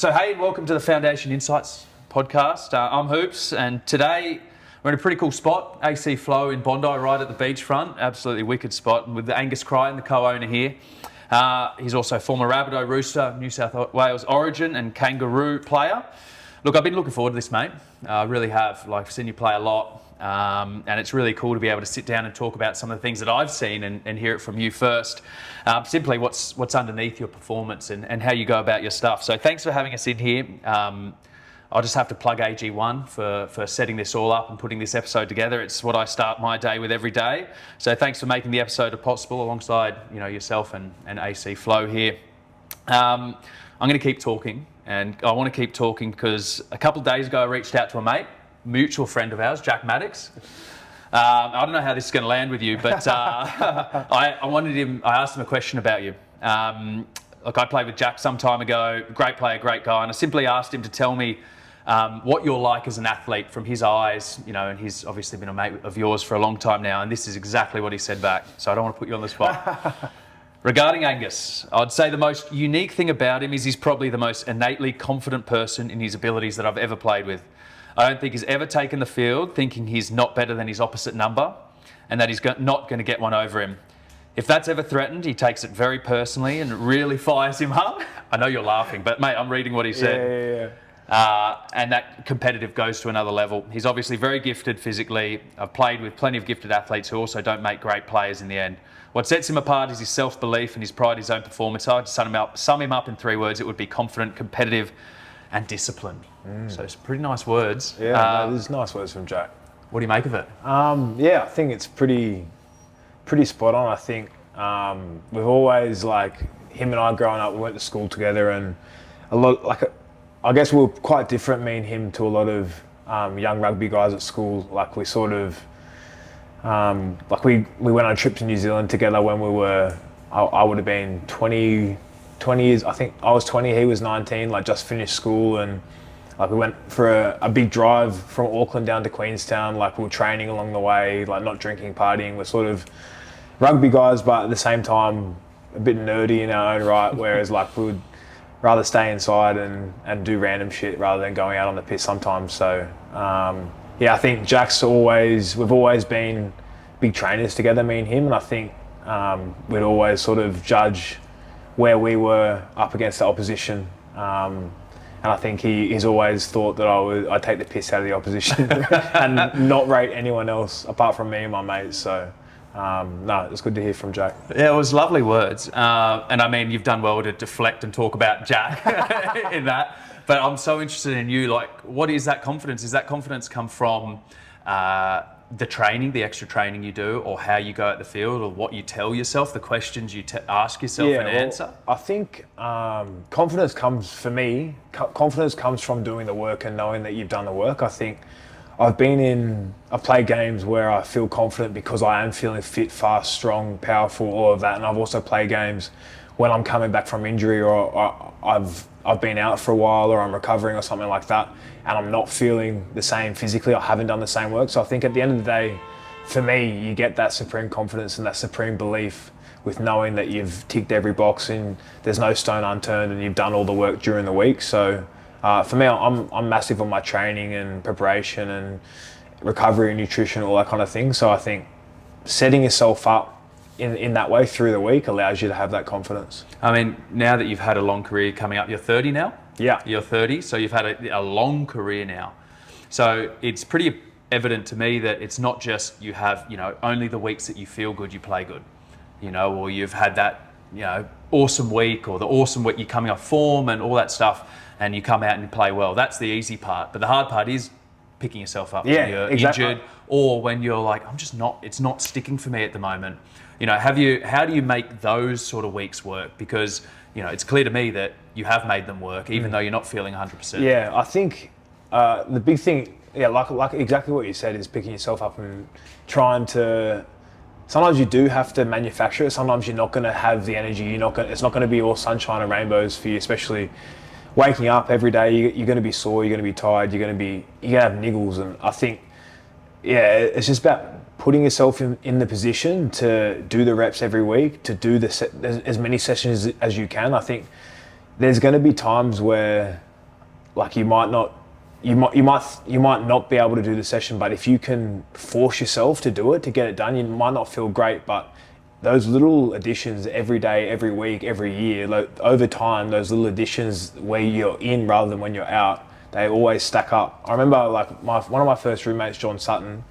So hey, welcome to the Foundation Insights podcast. I'm Hoops, and today we're in a pretty cool spot, AC Flow in Bondi, right at the beachfront. Absolutely wicked spot, with Angus Crichton, the co-owner here. He's also a former Rabbitoh Rooster, New South Wales Origin and Kangaroo player. Look, I've been looking forward to this, mate. I really have. I've seen you play a lot, and it's really cool to be able to sit down and talk about some of the things that I've seen and hear it from you first. Simply what's underneath your performance and how you go about your stuff. So thanks for having us in here. I'll just have to plug AG1 for setting this all up and putting this episode together. It's what I start my day with every day. So thanks for making the episode possible alongside yourself and AC Flow here. I'm going to keep talking, and I want to keep talking because a couple of days ago I reached out to a mate, mutual friend of ours, Jack Maddox. I don't know how this is going to land with you, but I asked him a question about you. Look, I played with Jack some time ago, great player, great guy, and I simply asked him to tell me what you're like as an athlete from his eyes, and he's obviously been a mate of yours for a long time now, and this is exactly what he said back, so I don't want to put you on the spot. Regarding Angus, I'd say the most unique thing about him is he's probably the most innately confident person in his abilities that I've ever played with. I don't think he's ever taken the field thinking he's not better than his opposite number and that he's not going to get one over him. If that's ever threatened, he takes it very personally and it really fires him up. I know you're laughing, but mate, I'm reading what he said. Yeah. And that competitive goes to another level. He's obviously very gifted physically. I've played with plenty of gifted athletes who also don't make great players in the end. What sets him apart is his self-belief and his pride in his own performance. I'd sum him up in 3 words. It would be confident, competitive, and disciplined. So it's pretty nice words. Yeah, there's nice words from Jack. What do you make of it? Yeah, I think it's pretty spot on. I think we've always, him and I growing up, we went to school together, and I guess we were quite different, me and him, to a lot of young rugby guys at school. We sort of, we went on a trip to New Zealand together when we were, I would have been 20 years, I think I was 20, he was 19, just finished school, and we went for a big drive from Auckland down to Queenstown. We were training along the way, not drinking, partying. We're sort of rugby guys, but at the same time a bit nerdy in our own right, whereas we would rather stay inside and do random shit rather than going out on the piss sometimes. So I think we've always been big trainers together, me and him, and I think we'd always sort of judge where we were up against the opposition. And I think he's always thought that I'd take the piss out of the opposition and not rate anyone else apart from me and my mates. So it's good to hear from Jack. Yeah, it was lovely words. And I mean, you've done well to deflect and talk about Jack in that. But I'm so interested in you, what is that confidence? Does that confidence come from the training, the extra training you do, or how you go at the field, or what you tell yourself, the questions you ask yourself and answer? I think confidence comes, for me, confidence comes from doing the work and knowing that you've done the work. I think I've played games where I feel confident because I am feeling fit, fast, strong, powerful, all of that. And I've also played games when I'm coming back from injury, or I've been out for a while, or I'm recovering or something like that, and I'm not feeling the same physically. I haven't done the same work. So I think at the end of the day, for me, you get that supreme confidence and that supreme belief with knowing that you've ticked every box and there's no stone unturned and you've done all the work during the week. So for me, I'm massive on my training and preparation and recovery and nutrition, all that kind of thing. So I think setting yourself up in that way through the week allows you to have that confidence. I mean, now that you've had a long career coming up, you're 30 now? Yeah. You're 30, so you've had a long career now. So it's pretty evident to me that it's not just you have, only the weeks that you feel good, you play good, or you've had that, awesome week, or the awesome week you're coming off form and all that stuff, and you come out and you play well. That's the easy part. But the hard part is picking yourself up when you're injured, or when you're it's not sticking for me at the moment. How do you make those sort of weeks work? Because, it's clear to me that you have made them work, even though you're not feeling 100%. Yeah, I think the big thing, like exactly what you said, is picking yourself up and trying to. Sometimes you do have to manufacture it. Sometimes you're not going to have the energy. It's not going to be all sunshine and rainbows for you, especially waking up every day. You're going to be sore. You're going to be tired. You're going to have niggles. And I think, it's just about putting yourself in the position to do the reps every week, to do as many sessions as you can. I think there's going to be times where like you might not be able to do the session, but if you can force yourself to do it, to get it done, you might not feel great, but those little additions every day, every week, every year, like over time, those little additions where you're in rather than when you're out, they always stack up. I remember like one of my first roommates, John Sutton,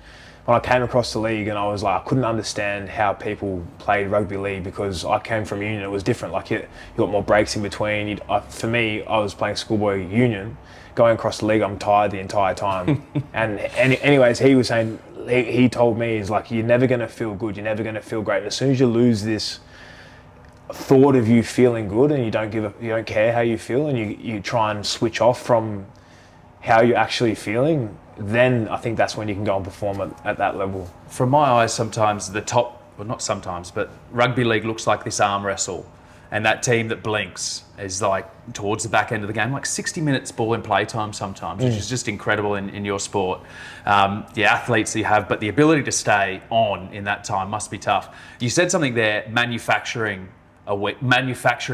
when I came across the league, and I was like, I couldn't understand how people played rugby league because I came from union. It was different. Like you got more breaks in between. For me, I was playing schoolboy union. Going across the league, I'm tired the entire time. And anyways, he was saying, he told me, is like, you're never going to feel good. You're never going to feel great. And as soon as you lose this thought of you feeling good, and you don't care how you feel, and you try and switch off from how you're actually feeling, then I think that's when you can go and perform at that level. From my eyes, sometimes not sometimes, but rugby league looks like this arm wrestle. And that team that blinks is like towards the back end of the game, like 60 minutes ball in play time sometimes, which is just incredible in your sport. The athletes that you have, but the ability to stay on in that time must be tough. You said something there, manufacturing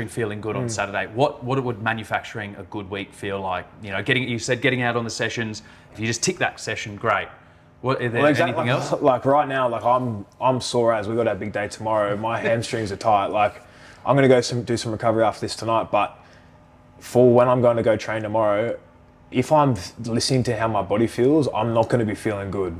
feeling good on Saturday. What would manufacturing a good week feel like? You know, you said getting out on the sessions. If you just tick that session, great. Is there anything else? Like right now, like I'm sore as we've got our big day tomorrow. My hamstrings are tight. Like I'm going to go do some recovery after this tonight. But for when I'm going to go train tomorrow, if I'm listening to how my body feels, I'm not going to be feeling good.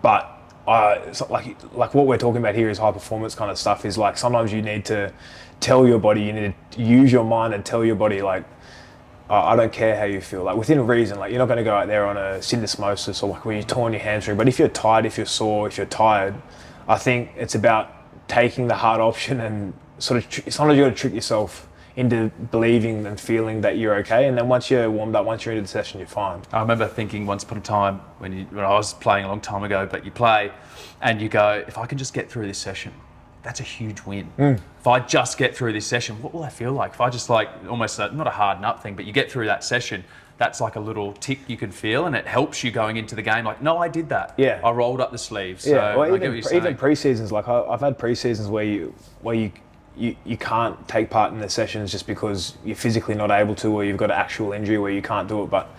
But like what we're talking about here is high performance kind of stuff. Is like sometimes you need to tell your body, you need to use your mind and tell your body like, I don't care how you feel, like within reason. Like you're not going to go out there on a syndesmosis or like when you're torn your hamstring. But if you're tired, if you're sore, if you're tired, I think it's about taking the hard option and sort of sometimes you got to trick yourself into believing and feeling that you're okay. And then once you're warmed up, once you're into the session, you're fine. I remember thinking once upon a time when I was playing a long time ago, but you play and you go, if I can just get through this session, that's a huge win. If I just get through this session, what will that feel like? If I just like almost not a harden up thing, but you get through that session, that's like a little tick you can feel, and it helps you going into the game. Like, no, I did that. Yeah, I rolled up the sleeves. So yeah, well, I get what you're saying. Even pre-seasons, like I've had pre-seasons where you can't take part in the sessions just because you're physically not able to, or you've got an actual injury where you can't do it. But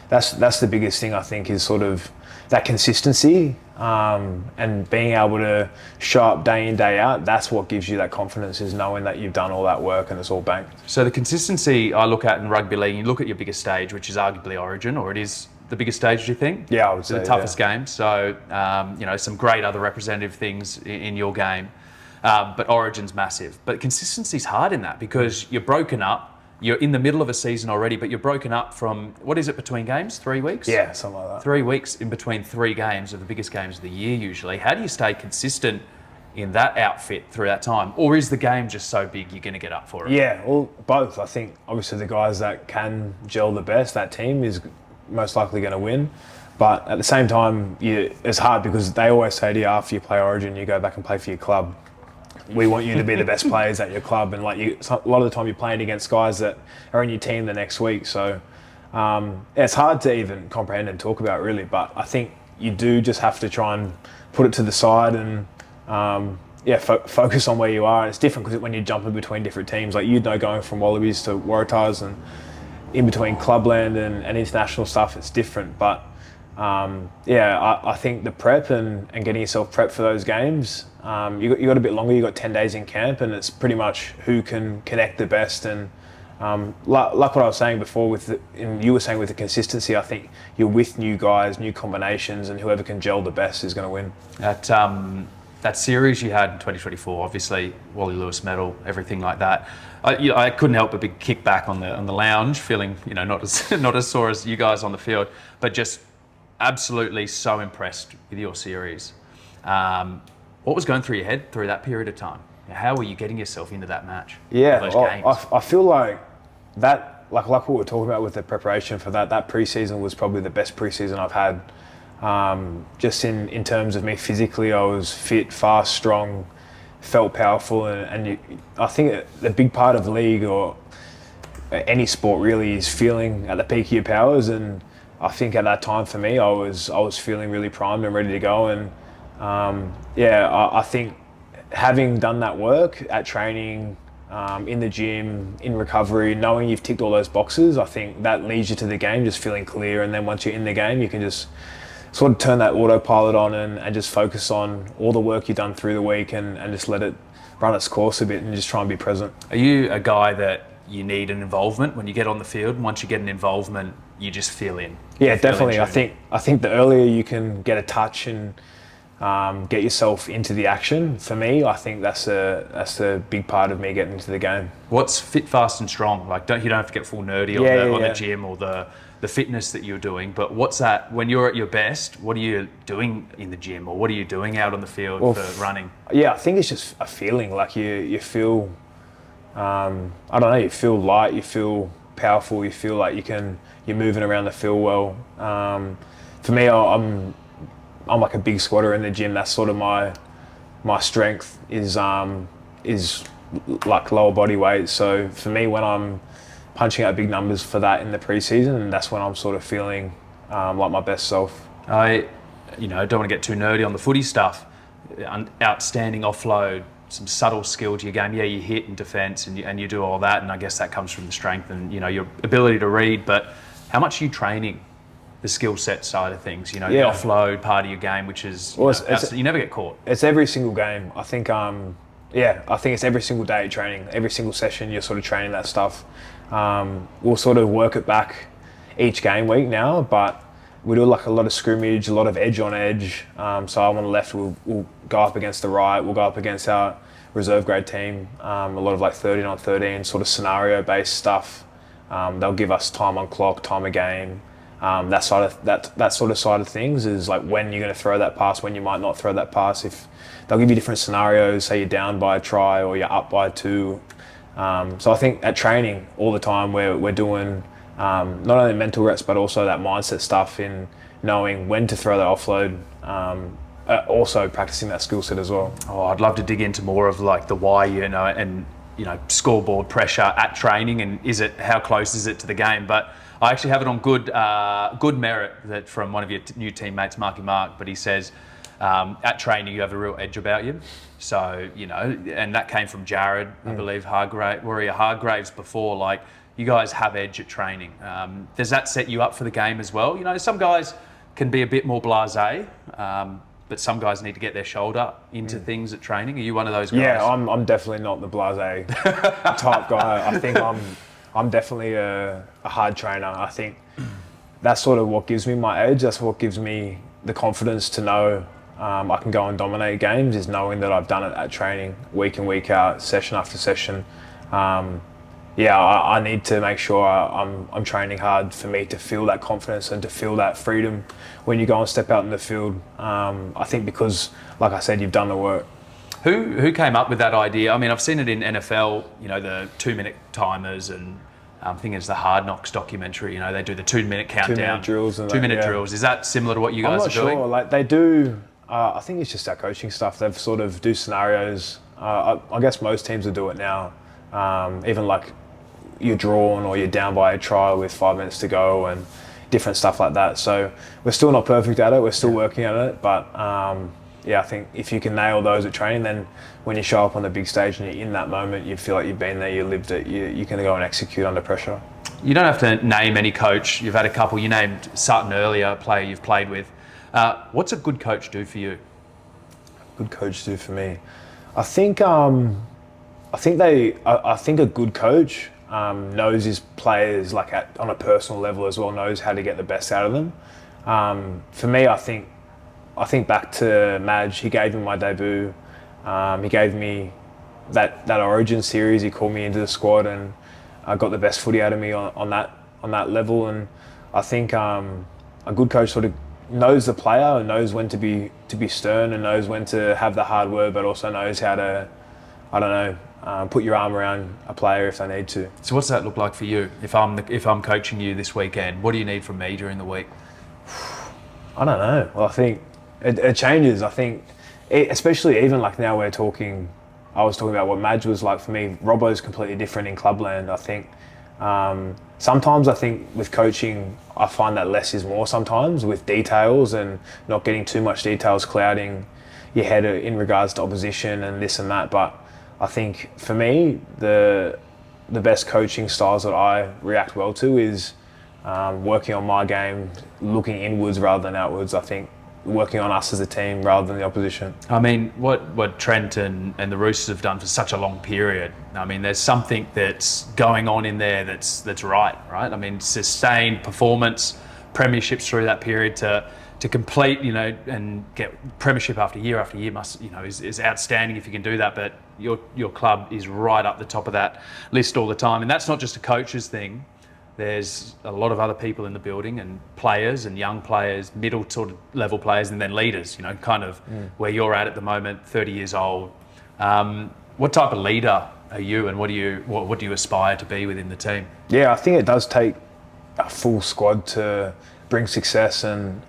that's the biggest thing I think is sort of that consistency and being able to show up day in, day out. That's what gives you that confidence, is knowing that you've done all that work and it's all banked. So the consistency I look at in rugby league, you look at your biggest stage, which is arguably Origin, or it is the biggest stage, do you think? Yeah, I would say the toughest game. So, some great other representative things in your game. But Origin's massive. But consistency's hard in that because you're broken up. You're in the middle of a season already, but you're broken up from, what is it, between games? 3 weeks? Yeah, something like that. 3 weeks in between 3 games of the biggest games of the year usually. How do you stay consistent in that outfit through that time? Or is the game just so big you're going to get up for it? Yeah, well, both. I think obviously the guys that can gel the best, that team is most likely going to win. But at the same time, it's hard because they always say to you after you play Origin, you go back and play for your club. We want you to be the best players at your club, and a lot of the time you're playing against guys that are in your team the next week. So it's hard to even comprehend and talk about really. But I think you do just have to try and put it to the side and focus on where you are. And it's different because when you're jumping between different teams, like going from Wallabies to Waratahs and in between clubland and international stuff, it's different. But I think the prep and getting yourself prepped for those games, you got a bit longer. You got 10 days in camp, and it's pretty much who can connect the best. And like what I was saying before, you were saying with the consistency, I think you're with new guys, new combinations, and whoever can gel the best is going to win. That series you had in 2024, obviously Wally Lewis medal, everything like that. I couldn't help but be kicked back on the lounge, feeling not as sore as you guys on the field, but just absolutely so impressed with your series. What was going through your head through that period of time? How were you getting yourself into that match? Yeah, those games? I feel like that, like what we were talking about with the preparation for that pre-season was probably the best pre-season I've had. Just in terms of me physically, I was fit, fast, strong, felt powerful, and I think the big part of the league or any sport really is feeling at the peak of your powers. And I think at that time for me, I was feeling really primed and ready to go. And I think having done that work at training, in the gym, in recovery, knowing you've ticked all those boxes, I think that leads you to the game just feeling clear. And then once you're in the game, you can just sort of turn that autopilot on and just focus on all the work you've done through the week and just let it run its course a bit and just try and be present. Are you a guy that you need an involvement when you get on the field? And once you get an involvement, you just feel in? Yeah, definitely. I think the earlier you can get a touch and get yourself into the action, for me, I think that's a big part of me getting into the game. What's fit, fast and strong? Like, you don't have to get full nerdy on the gym or the fitness that you're doing, but what's that, when you're at your best, what are you doing in the gym or what are you doing out on the field for running? Yeah, I think it's just a feeling, like you feel, I don't know, you feel light, you feel powerful, you feel like you're moving around the field well. For me, I'm like a big squatter in the gym. That's sort of my strength is like lower body weight. So for me, when I'm punching out big numbers for that in the preseason, and that's when I'm sort of feeling like my best self. I don't want to get too nerdy on the footy stuff. Outstanding offload, some subtle skill to your game. Yeah, you hit in defence and you do all that, and I guess that comes from the strength and your ability to read. But how much are you training the skill set side of things? The offload part of your game, which is you never get caught. It's every single game. I think I think it's every single day training, every single session you're sort of training that stuff. We'll sort of work it back each game week now, but we do like a lot of scrimmage, a lot of edge on edge. So I'm on the left, we'll go up against the right, we'll go up against our reserve grade team. A lot of like 13 on 13 sort of scenario based stuff. They'll give us time on clock, time of game. That sort of side of things is like when you're going to throw that pass, when you might not throw that pass. If they'll give you different scenarios, say you're down by a try or you're up by 2. So I think at training all the time we're doing not only mental reps but also that mindset stuff in knowing when to throw that offload. Also practicing that skill set as well. Oh, I'd love to dig into more of like the why, and scoreboard pressure at training, and how close is it to the game? But I actually have it on good merit that from one of your new teammates, Marky Mark, but he says at training you have a real edge about you. So, and that came from Jared, I believe, Warrior Hargraves before, like, you guys have edge at training. Does that set you up for the game as well? Some guys can be a bit more blasé, but some guys need to get their shoulder into things at training. Are you one of those guys? Yeah, I'm definitely not the blasé type guy. I think I'm definitely a hard trainer. I think that's sort of what gives me my edge. That's what gives me the confidence to know I can go and dominate games, is knowing that I've done it at training, week in, week out, session after session. I need to make sure I'm training hard for me to feel that confidence and to feel that freedom when you go and step out in the field. I think because, like I said, you've done the work. Who came up with that idea? I mean, I've seen it in NFL, the 2-minute timers, and I think it's the Hard Knocks documentary. They do the 2-minute countdown. 2-minute drills. And 2-minute drills. Is that similar to what you guys are doing? I'm not sure. Like, they do, I think it's just our coaching stuff. They've sort of do scenarios. I guess most teams will do it now. Even like you're drawn or you're down by a try with 5 minutes to go and different stuff like that. So we're still not perfect at it. We're still working at it. But I think if you can nail those at training, then when you show up on the big stage and you're in that moment, you feel like you've been there, you lived it, you can go and execute under pressure. You don't have to name any coach. You've had a couple. You named Sutton earlier, a player you've played with. What's a good coach do for you? Good coach do for me? I think a good coach knows his players like on a personal level as well, knows how to get the best out of them. For me, I think back to Madge. He gave me my debut. He gave me that Origin series. He called me into the squad and got the best footy out of me on that level. And I think a good coach sort of knows the player and knows when to be stern and knows when to have the hard word, but also knows how to, put your arm around a player if they need to. So what's that look like for you? If I'm coaching you this weekend, what do you need from me during the week? I don't know. Well, I think it changes. I think, especially even like now I was talking about what Madge was like for me. Robbo's completely different in clubland. I think sometimes with coaching, I find that less is more sometimes with details and not getting too much details clouding your head in regards to opposition and this and that. But I think for me, the best coaching styles that I react well to is working on my game, looking inwards rather than outwards. I think working on us as a team rather than the opposition. I mean, what Trent and the Roosters have done for such a long period. I mean, there's something that's going on in there that's right? I mean, sustained performance, premierships through that period to complete, and get premiership after year is outstanding if you can do that. But your club is right up the top of that list all the time, and that's not just a coach's thing. There's a lot of other people in the building, and players and young players, middle sort of level players, and then leaders, kind of where you're at the moment, 30 years old. What type of leader are you, and what do you aspire to be within the team? Yeah, I think it does take a full squad to bring success, and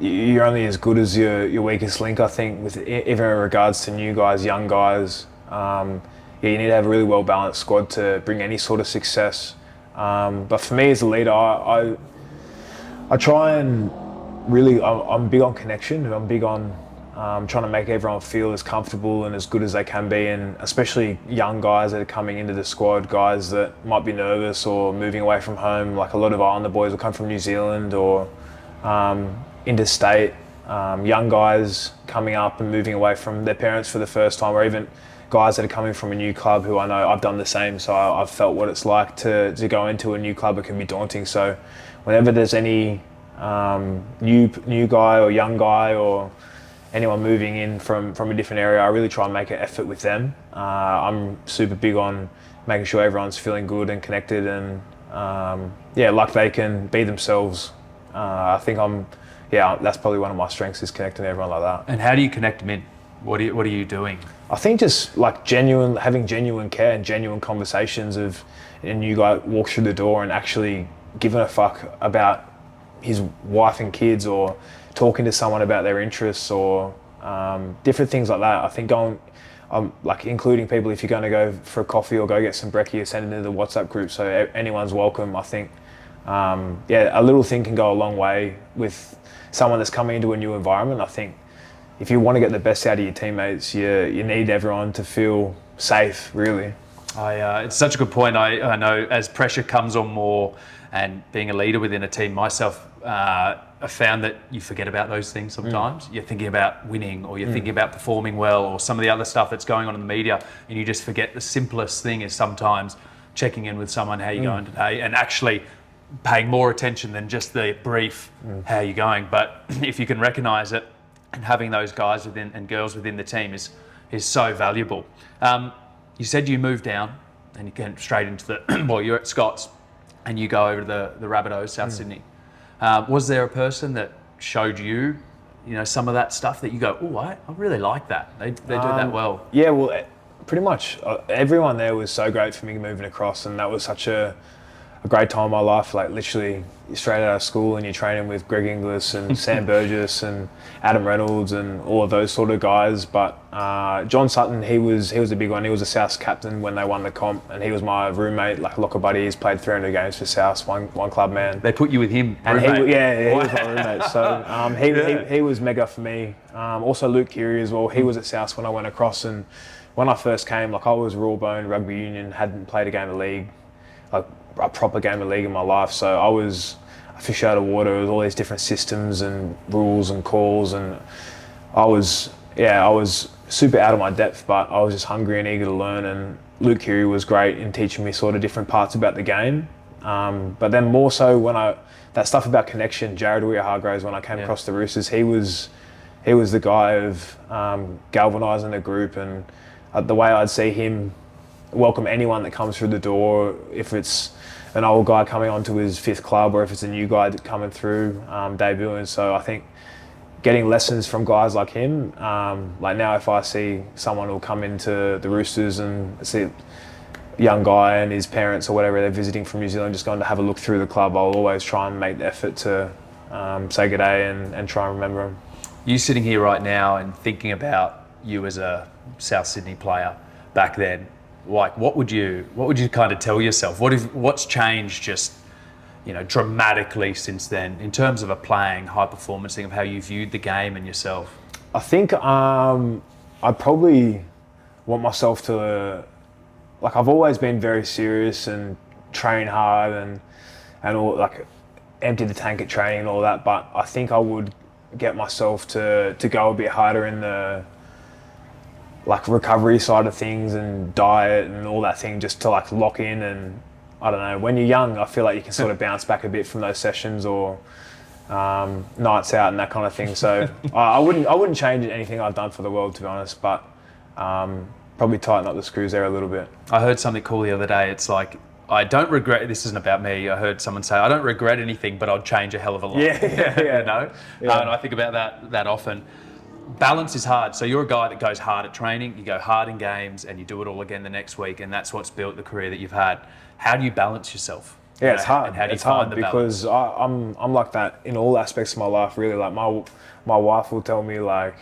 you're only as good as your weakest link, I think, with even in regards to new guys, young guys. You need to have a really well-balanced squad to bring any sort of success. But for me as a leader, I try and really, I'm big on connection, and I'm big on trying to make everyone feel as comfortable and as good as they can be, and especially young guys that are coming into the squad, guys that might be nervous or moving away from home. Like a lot of Islander boys will come from New Zealand or interstate, young guys coming up and moving away from their parents for the first time, or even guys that are coming from a new club who I know I've done the same, so I've felt what it's like to go into a new club. It can be daunting. So whenever there's any new guy or young guy or anyone moving in from a different area, I really try and make an effort with them. I'm super big on making sure everyone's feeling good and connected, and like they can be themselves. I think that's probably one of my strengths, is connecting everyone like that. And how do you connect them in? What are you doing? I think just like having genuine care and genuine conversations of a new guy walks through the door and actually giving a fuck about his wife and kids, or talking to someone about their interests, or different things like that. I think including people, if you're going to go for a coffee or go get some brekkie, send it into the WhatsApp group so anyone's welcome. I think a little thing can go a long way with someone that's coming into a new environment. I think if you want to get the best out of your teammates, you need everyone to feel safe, really. It's such a good point. I know as pressure comes on more, and being a leader within a team myself, I found that you forget about those things sometimes. You're thinking about winning, or you're thinking about performing well, or some of the other stuff that's going on in the media, and you just forget the simplest thing is sometimes checking in with someone, how you going today, and actually paying more attention than just the brief, how you going. But if you can recognise it, and having those guys within and girls within the team is so valuable. You said you moved down and you came straight into the, you're at Scott's and you go over to the Rabbitohs, South Sydney. Was there a person that showed you, some of that stuff that you go, I really like that. They do that well. Yeah, well, pretty much everyone there was so great for me moving across, and that was such a great time in my life. Like literally straight out of school, and you're training with Greg Inglis and Sam Burgess and Adam Reynolds and all of those sort of guys. But John Sutton, he was a big one. He was a South captain when they won the comp, and he was my roommate, like locker buddy. He's played 300 games for South, one club man. They put you with him, and roommate. he was my roommate. So he was mega for me. Also Luke Keary as well. He was at South when I went across, and when I first came, like I was raw bone rugby union, hadn't played a game of league, like a proper game of league in my life. So I was a fish out of water with all these different systems and rules and calls, and I was super out of my depth, but I was just hungry and eager to learn. And Luke Keary was great in teaching me sort of different parts about the game. But then more so that stuff about connection, Jared Weir-Hargraves, when I came across the Roosters, he was the guy of galvanising the group, and the way I'd see him welcome anyone that comes through the door, if it's an old guy coming onto his fifth club or if it's a new guy coming through, debuting. So I think getting lessons from guys like him, like now if I see someone who'll come into the Roosters and see a young guy and his parents or whatever, they're visiting from New Zealand, just going to have a look through the club, I'll always try and make the effort to say good day and try and remember him. You sitting here right now and thinking about you as a South Sydney player back then, like what would you kind of tell yourself? What's changed just dramatically since then in terms of playing, high performance thing, of how you viewed the game and yourself? I think I probably want myself to, like, I've always been very serious and train hard and all, like, empty the tank at training and all that, but I think I would get myself to go a bit harder in the, like, recovery side of things and diet and all that thing, just to, like, lock in. And I don't know, when you're young, I feel like you can sort of bounce back a bit from those sessions or nights out and that kind of thing. So I wouldn't change anything I've done for the world, to be honest, but probably tighten up the screws there a little bit. I heard something cool the other day. It's like, I don't regret, this isn't about me, I heard someone say, I don't regret anything, but I'd change a hell of a lot. Yeah. You know? Yeah. And I think about that often. Balance is hard. So you're a guy that goes hard at training, you go hard in games, and you do it all again the next week, and that's what's built the career that you've had. How do you balance yourself? Yeah, it's hard. And how do you it's find hard the because I'm like that in all aspects of my life, really. Like, my wife will tell me, like,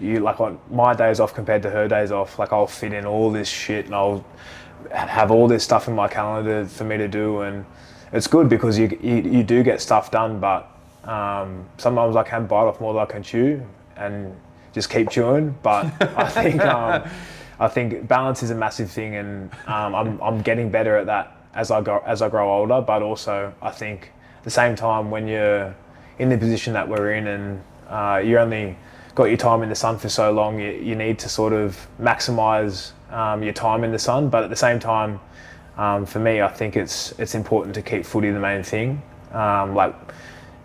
on my days off compared to her days off, like, I'll fit in all this shit and I'll have all this stuff in my calendar for me to do, and it's good because you do get stuff done, but sometimes I can bite off more than I can chew and just keep chewing. But I think balance is a massive thing, and I'm getting better at that as I grow older. But also, I think at the same time, when you're in the position that we're in and you only got your time in the sun for so long, you need to sort of maximise your time in the sun. But at the same time, for me, I think it's important to keep footy the main thing. Like,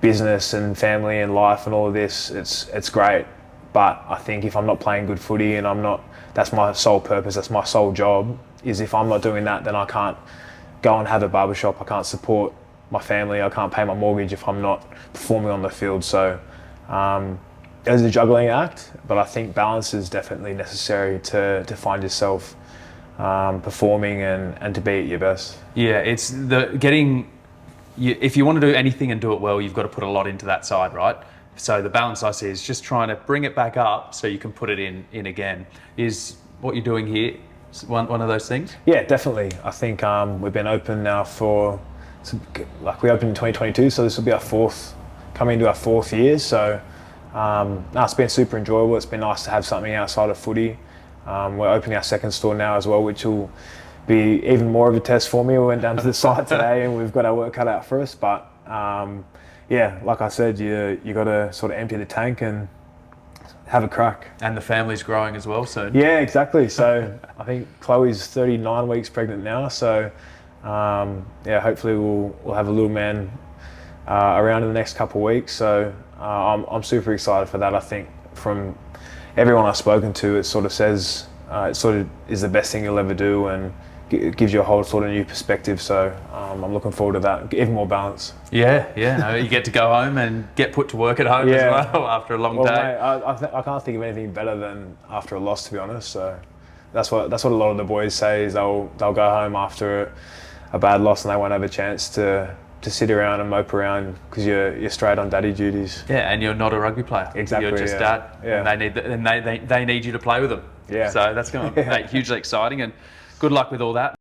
business and family and life and all of this, it's great. But I think if I'm not playing good footy and that's my sole purpose, that's my sole job, is if I'm not doing that, then I can't go and have a barbershop, I can't support my family, I can't pay my mortgage if I'm not performing on the field. So it's a juggling act, but I think balance is definitely necessary to find yourself performing and to be at your best. Yeah, it's if you want to do anything and do it well, you've got to put a lot into that side, right? So the balance I see is just trying to bring it back up so you can put it in again. Is what you're doing here one of those things? Yeah, definitely. I think we've been open now we opened in 2022, so this will be coming into our fourth year. So it's been super enjoyable. It's been nice to have something outside of footy. We're opening our second store now as well, which will be even more of a test for me. We went down to the site today and we've got our work cut out for us. But yeah, like I said, you got to sort of empty the tank and have a crack. And the family's growing as well soon. Yeah, exactly. So I think Chloe's 39 weeks pregnant now. So yeah, hopefully we'll have a little man around in the next couple of weeks. So I'm super excited for that. I think from everyone I've spoken to, it sort of says it sort of is the best thing you'll ever do, and it gives you a whole sort of new perspective. So I'm looking forward to that, even more balance. Yeah. No, you get to go home and get put to work at home as well after a long day. Mate, I can't think of anything better than after a loss, to be honest. So that's what a lot of the boys say, is they'll go home after a bad loss and they won't have a chance to sit around and mope around because you're straight on daddy duties. Yeah, and you're not a rugby player. Exactly. You're just dad. Yeah. And they need you to play with them. Yeah. So that's going to be hugely exciting, and good luck with all that.